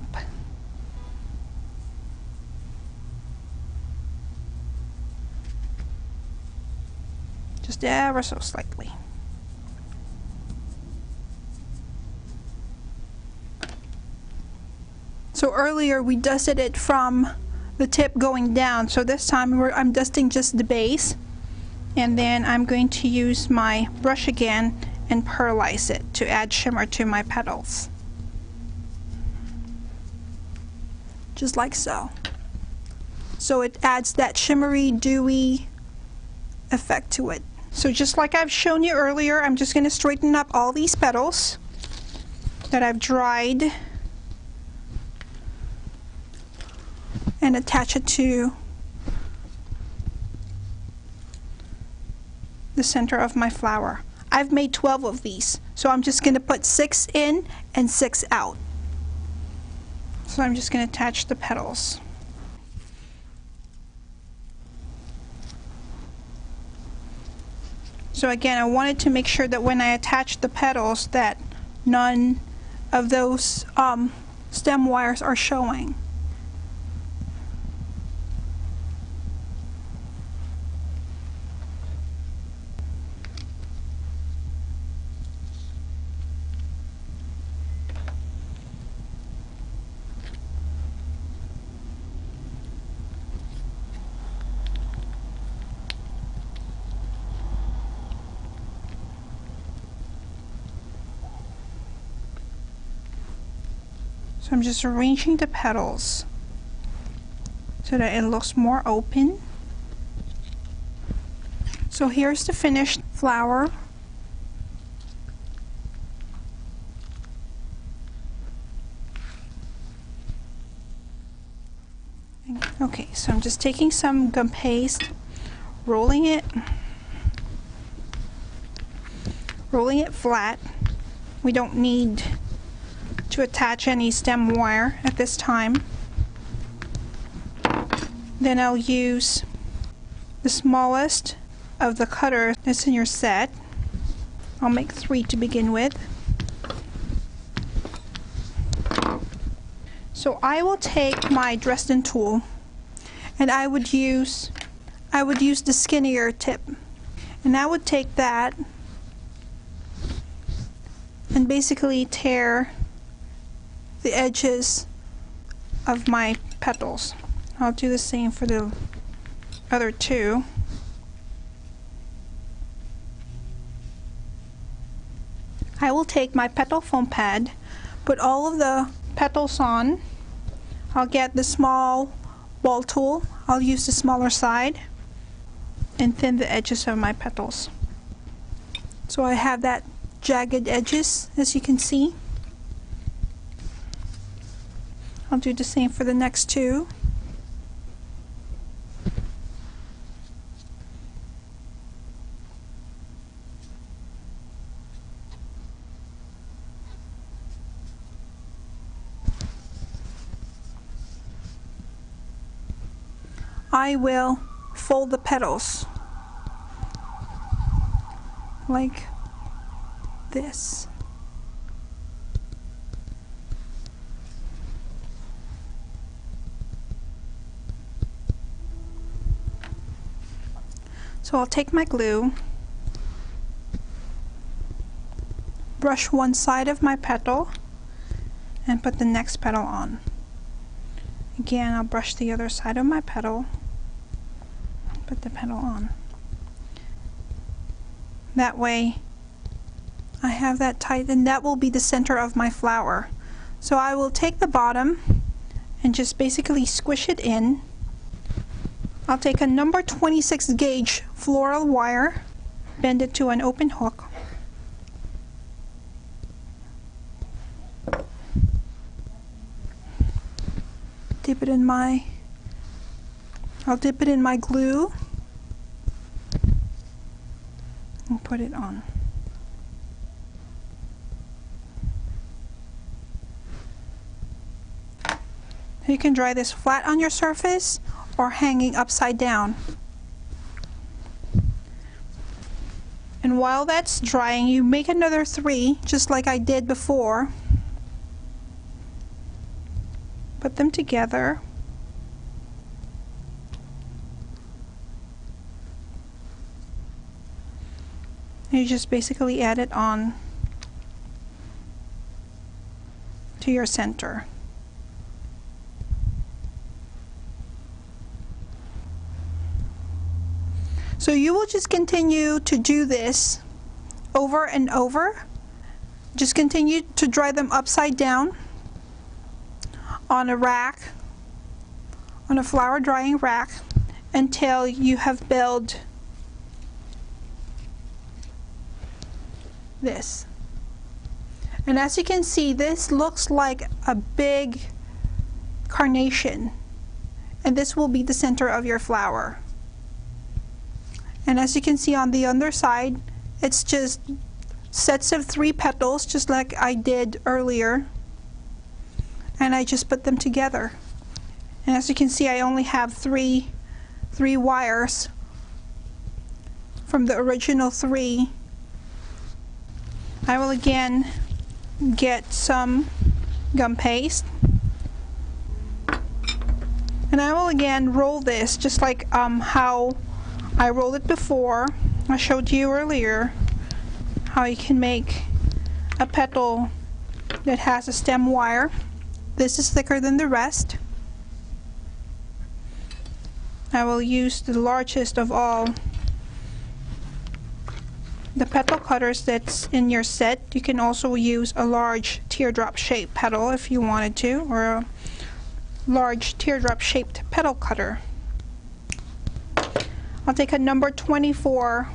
Just ever so slightly. So earlier we dusted it from the tip going down, so this time I'm dusting just the base, and then I'm going to use my brush again and pearlize it to add shimmer to my petals. Just like so. So it adds that shimmery, dewy effect to it. So just like I've shown you earlier, I'm just going to straighten up all these petals that I've dried and attach it to the center of my flower. I've made 12 of these, so I'm just going to put 6 in and 6 out. So I'm just going to attach the petals. So again, I wanted to make sure that when I attach the petals that none of those stem wires are showing. So I'm just arranging the petals so that it looks more open. So here's the finished flower. Okay, so I'm just taking some gum paste, rolling it flat. We don't need to attach any stem wire at this time. Then I'll use the smallest of the cutters that's in your set. I'll make 3 to begin with. So I will take my Dresden tool, and I would use the skinnier tip, and I would take that and basically tear the edges of my petals. I'll do the same for the other 2. I will take my petal foam pad, put all of the petals on. I'll get the small ball tool. I'll use the smaller side and thin the edges of my petals. So I have that jagged edges, as you can see. I'll do the same for the next two. I will fold the petals like this. So I'll take my glue, brush one side of my petal, and put the next petal on. Again, I'll brush the other side of my petal, put the petal on. That way I have that tight, and that will be the center of my flower. So I will take the bottom and just basically squish it in. I'll take a number 26 gauge floral wire, bend it to an open hook. I'll dip it in my glue and put it on. You can dry this flat on your surface or hanging upside down. And while that's drying, you make another 3, just like I did before. Put them together. You just basically add it on to your center. So you will just continue to do this over and over. Just continue to dry them upside down on a rack, on a flower drying rack, until you have built this. And as you can see, this looks like a big carnation, and this will be the center of your flower. And as you can see on the underside, it's just sets of 3 petals, just like I did earlier, and I just put them together. And as you can see, I only have three wires from the original 3. I will again get some gum paste, and I will again roll this just like how I rolled it before. I showed you earlier how you can make a petal that has a stem wire. This is thicker than the rest. I will use the largest of all the petal cutters that's in your set. You can also use a large teardrop shaped petal if you wanted to, or a large teardrop shaped petal cutter. I'll take a number 24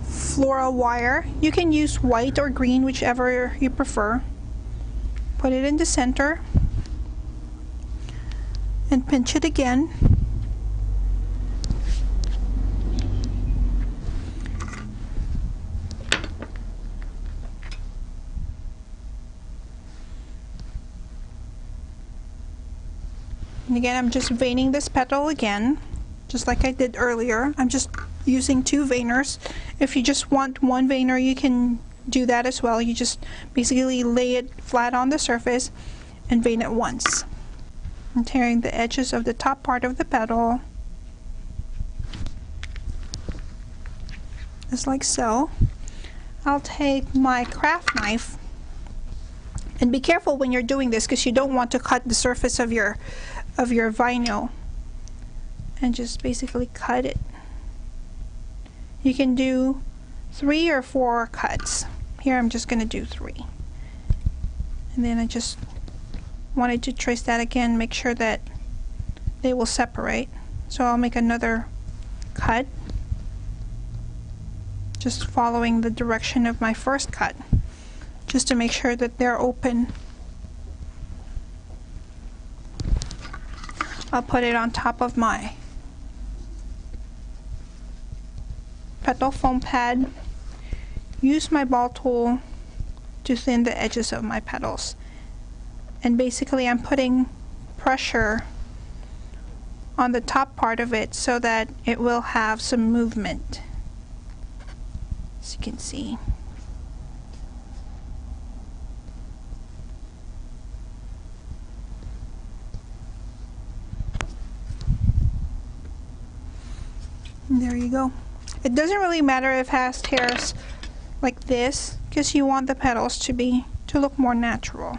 floral wire. You can use white or green, whichever you prefer. Put it in the center and pinch it again. And again, I'm just veining this petal again, just like I did earlier. I'm just using 2 veiners. If you just want 1 veiner, you can do that as well. You just basically lay it flat on the surface and vein it once. I'm tearing the edges of the top part of the petal, just like so. I'll take my craft knife, and be careful when you're doing this because you don't want to cut the surface of your vinyl, and just basically cut it. You can do 3 or 4 cuts. Here I'm just going to do 3. And then I just wanted to trace that again, make sure that they will separate. So I'll make another cut, just following the direction of my first cut, just to make sure that they're open I'll put it on top of my petal foam pad. Use my ball tool to thin the edges of my petals. And basically I'm putting pressure on the top part of it so that it will have some movement, as you can see. And there you go. It doesn't really matter if it has hairs like this, because you want the petals to look more natural.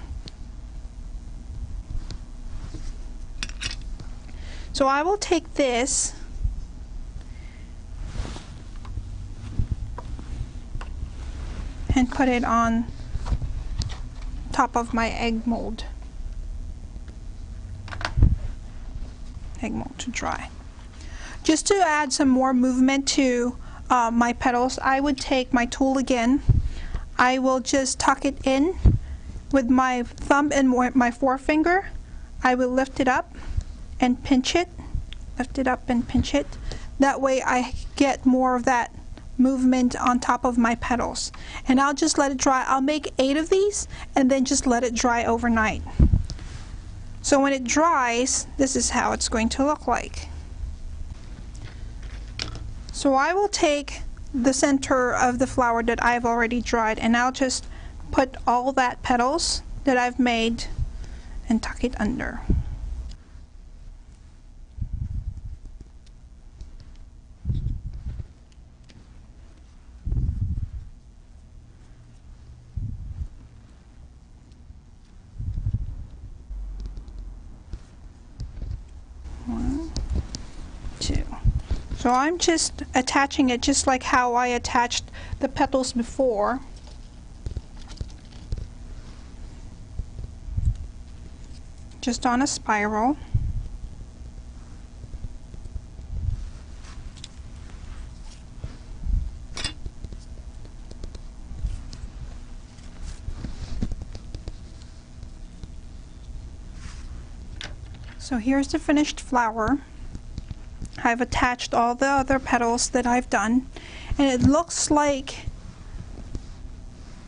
So I will take this and put it on top of my egg mold to dry. Just to add some more movement to my petals, I would take my tool again. I will just tuck it in with my thumb and my forefinger. I will lift it up and pinch it. Lift it up and pinch it. That way I get more of that movement on top of my petals. And I'll just let it dry. I'll make 8 of these and then just let it dry overnight. So when it dries, this is how it's going to look like. So I will take the center of the flower that I've already dried, and I'll just put all that petals that I've made and tuck it under. One, two. So I'm just attaching it just like how I attached the petals before. Just on a spiral. So here's the finished flower. I've attached all the other petals that I've done, and it looks like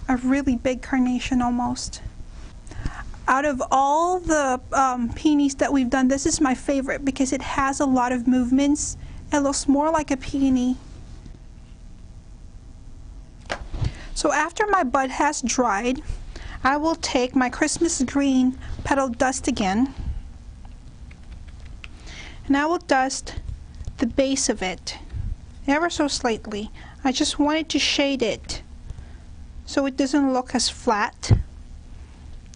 a really big carnation almost. Out of all the peonies that we've done, this is my favorite because it has a lot of movements. It looks more like a peony. So after my bud has dried, I will take my Christmas green petal dust again, and I will dust the base of it ever so slightly. I just wanted to shade it so it doesn't look as flat.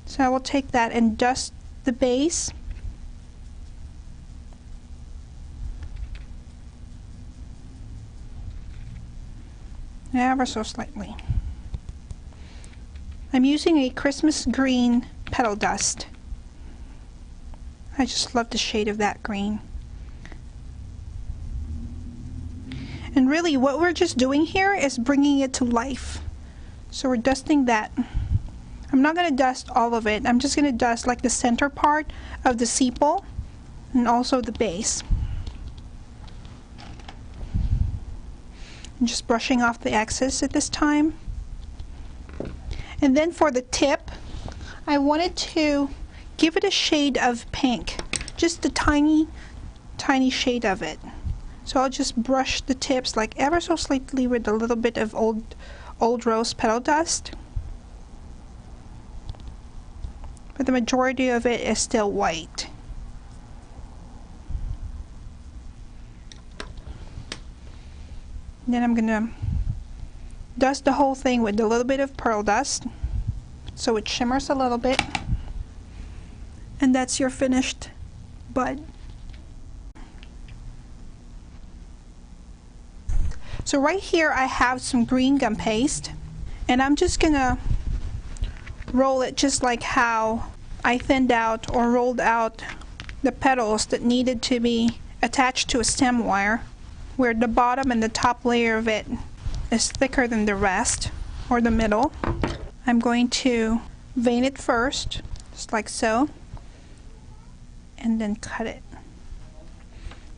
So I will take that and dust the base. Ever so slightly. I'm using a Christmas green petal dust. I just love the shade of that green. And really what we're just doing here is bringing it to life. So we're dusting that. I'm not going to dust all of it. I'm just going to dust like the center part of the sepal and also the base. I'm just brushing off the excess at this time. And then for the tip, I wanted to give it a shade of pink. Just a tiny, tiny shade of it. So I'll just brush the tips like ever so slightly with a little bit of old rose petal dust. But the majority of it is still white. Then I'm gonna dust the whole thing with a little bit of pearl dust so it shimmers a little bit. And that's your finished bud. So right here I have some green gum paste, and I'm just gonna roll it just like how I thinned out or rolled out the petals that needed to be attached to a stem wire, where the bottom and the top layer of it is thicker than the rest, or the middle. I'm going to vein it first, just like so, and then cut it.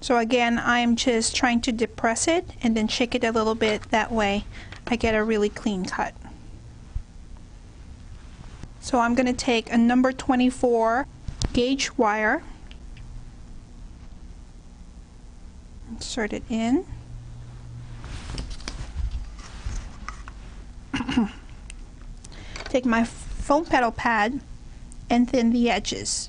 So again, I'm just trying to depress it and then shake it a little bit. That way I get a really clean cut. So I'm going to take a number 24 gauge wire, insert it in, take my foam petal pad and thin the edges.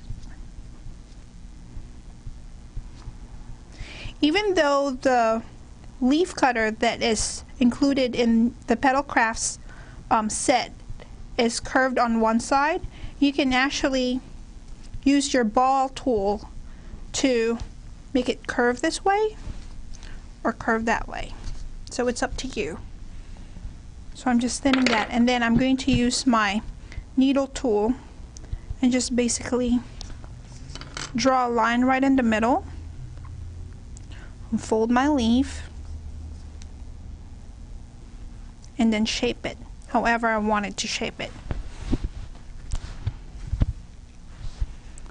Even though the leaf cutter that is included in the Petal Crafts set is curved on one side, you can actually use your ball tool to make it curve this way or curve that way. So it's up to you. So I'm just thinning that, and then I'm going to use my needle tool and just basically draw a line right in the middle, fold my leaf, and then shape it however I wanted to shape it.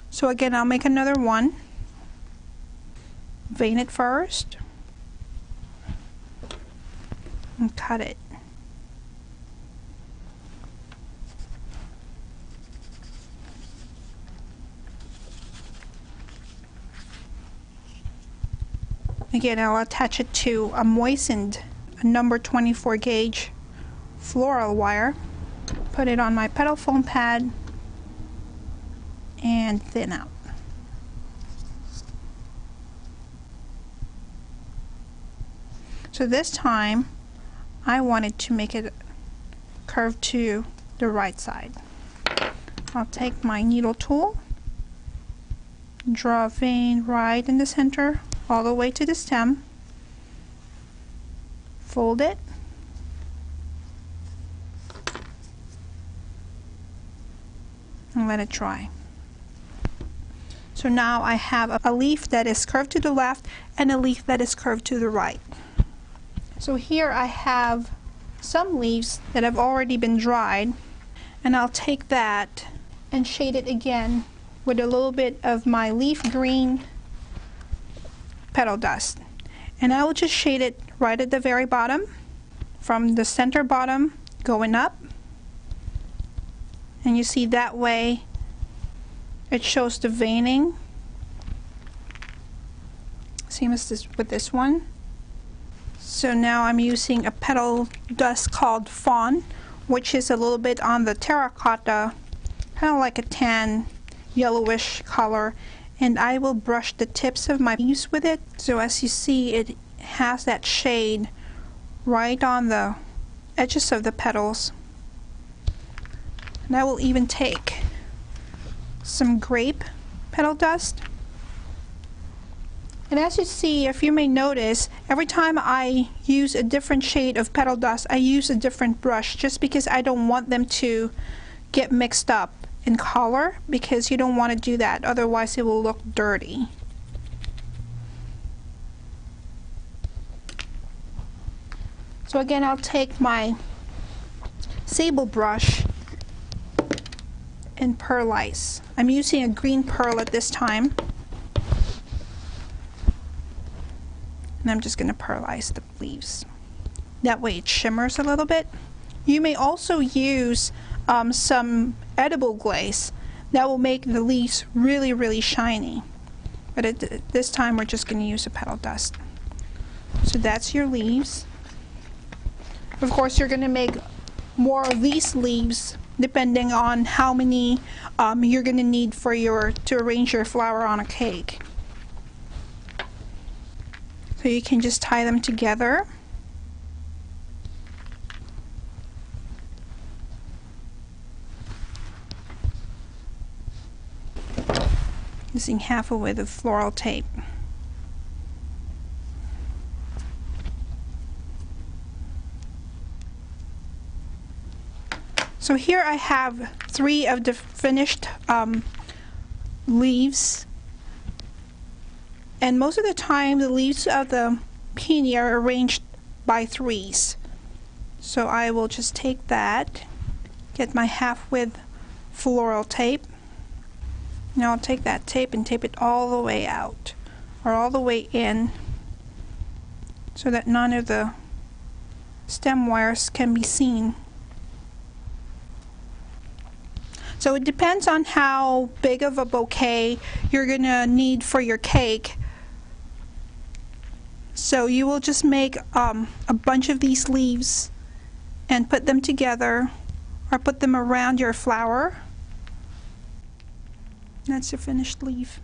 So again, I'll make another one, vein it first, and cut it. Again, I'll attach it to a moistened number 24 gauge floral wire, put it on my petal foam pad, and thin out. So this time I wanted to make it curve to the right side. I'll take my needle tool, draw a vein right in the center all the way to the stem, fold it, and let it dry. So now I have a leaf that is curved to the left and a leaf that is curved to the right. So here I have some leaves that have already been dried, and I'll take that and shade it again with a little bit of my leaf green petal dust. And I will just shade it right at the very bottom, from the center bottom going up. And you see that way it shows the veining. Same as this with this one. So now I'm using a petal dust called Fawn, which is a little bit on the terracotta, kind of like a tan yellowish color, and I will brush the tips of my leaves with it. So as you see, it has that shade right on the edges of the petals. And I will even take some grape petal dust. And as you see, if you may notice, every time I use a different shade of petal dust, I use a different brush, just because I don't want them to get mixed up in color, because you don't want to do that, otherwise it will look dirty. So again, I'll take my sable brush and pearlize. I'm using a green pearl at this time, and I'm just going to pearlize the leaves. That way it shimmers a little bit. You may also use some edible glaze that will make the leaves really shiny, but at this time we're just going to use a petal dust. So that's your leaves. Of course, you're going to make more of these leaves depending on how many you're going to need to arrange your flower on a cake. So you can just tie them together. Using half a width of floral tape. So here I have 3 of the finished leaves, and most of the time the leaves of the peony are arranged by 3s. So I will just take that, get my half width floral tape. Now I'll take that tape and tape it all the way out or all the way in so that none of the stem wires can be seen. So it depends on how big of a bouquet you're going to need for your cake. So you will just make a bunch of these leaves and put them together or put them around your flower. That's your finished leaf.